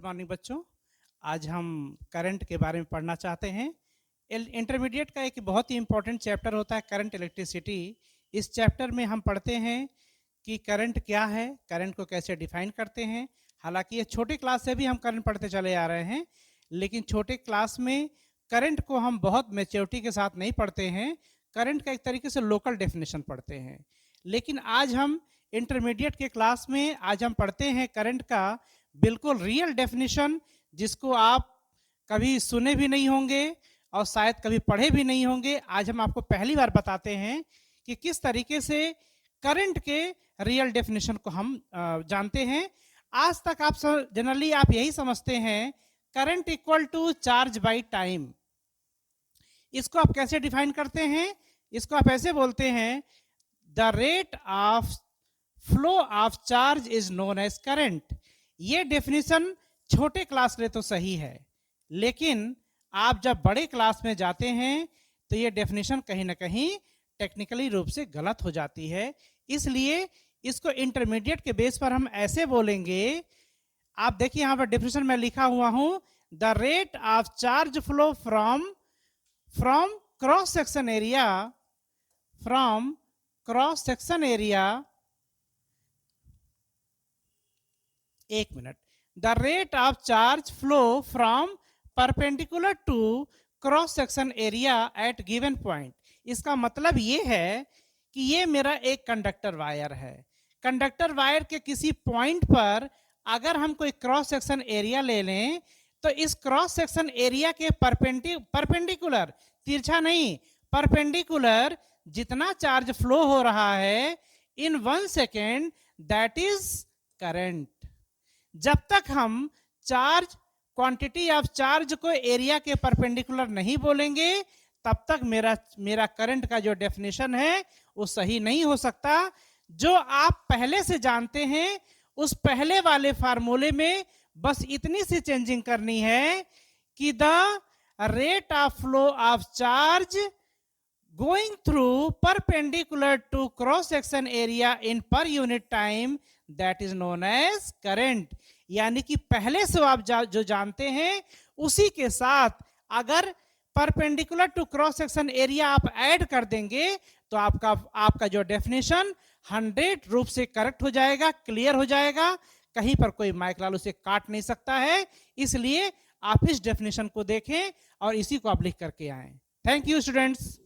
Morning बच्चों। आज हम करंट के बारे में पढ़ना चाहते हैं। इंटरमीडिएट का एक बहुत ही इंपॉर्टेंट चैप्टर होता है करंट इलेक्ट्रिसिटी। इस चैप्टर में हम पढ़ते हैं कि करंट क्या है, करंट को कैसे डिफाइन करते हैं। हालांकि ये छोटी क्लास से भी हम करंट पढ़ते चले आ रहे हैं, लेकिन छोटे क्लास में करंट को हम बहुत मैच्योरिटी के साथ नहीं पढ़ते हैं। करंट का एक तरीके से लोकल डेफिनेशन पढ़ते हैं। लेकिन आज हम इंटरमीडिएट के क्लास में आज हम पढ़ते हैं करंट का बिल्कुल रियल डेफिनेशन, जिसको आप कभी सुने भी नहीं होंगे और शायद कभी पढ़े भी नहीं होंगे। आज हम आपको पहली बार बताते हैं कि किस तरीके से करंट के रियल डेफिनेशन को हम जानते हैं। आज तक आप जनरली आप यही समझते हैं current equal to charge by time. इसको आप कैसे डिफाइन करते हैं? इसको आप ऐसे बोलते हैं, the rate of flow of charge is known as current. ये डेफिनेशन छोटे क्लास के लिए तो सही है, लेकिन आप जब बड़े क्लास में जाते हैं तो ये डेफिनेशन कहीं ना कहीं टेक्निकली रूप से गलत हो जाती है। इसलिए इसको इंटरमीडिएट के बेस पर हम ऐसे बोलेंगे। आप देखिए यहां पर डेफिनेशन में लिखा हुआ हूं, the rate of charge flow from cross section area एक minute. The rate of charge flow from perpendicular to cross section area at given point. इसका मतलब ये है कि ये मेरा एक कंडक्टर वायर है। कंडक्टर वायर के किसी पॉइंट पर अगर हम कोई क्रॉस सेक्शन एरिया ले लें तो इस क्रॉस सेक्शन एरिया के परपेंडिकुलर, तिरछा नहीं, परपेंडिकुलर जितना चार्ज फ्लो हो रहा है इन 1 सेकेंड, दैट इज करंट। जब तक हम चार्ज, क्वांटिटी ऑफ चार्ज को एरिया के परपेंडिकुलर नहीं बोलेंगे, तब तक मेरा करंट का जो डेफिनेशन है वो सही नहीं हो सकता। जो आप पहले से जानते हैं उस पहले वाले फार्मूले में बस इतनी सी चेंजिंग करनी है कि the rate of flow of charge going through perpendicular to cross section area in per unit time, that is known as current. यानी कि पहले से आप जो जानते हैं उसी के साथ अगर perpendicular to cross section area आप ऐड कर देंगे तो आपका जो डेफिनेशन 100 रूप से करेक्ट हो जाएगा, क्लियर हो जाएगा। कहीं पर कोई माइक लाल उसे काट नहीं सकता है। इसलिए आप इस डेफिनेशन को देखें और इसी को आप लिख करके आए। Thank you students.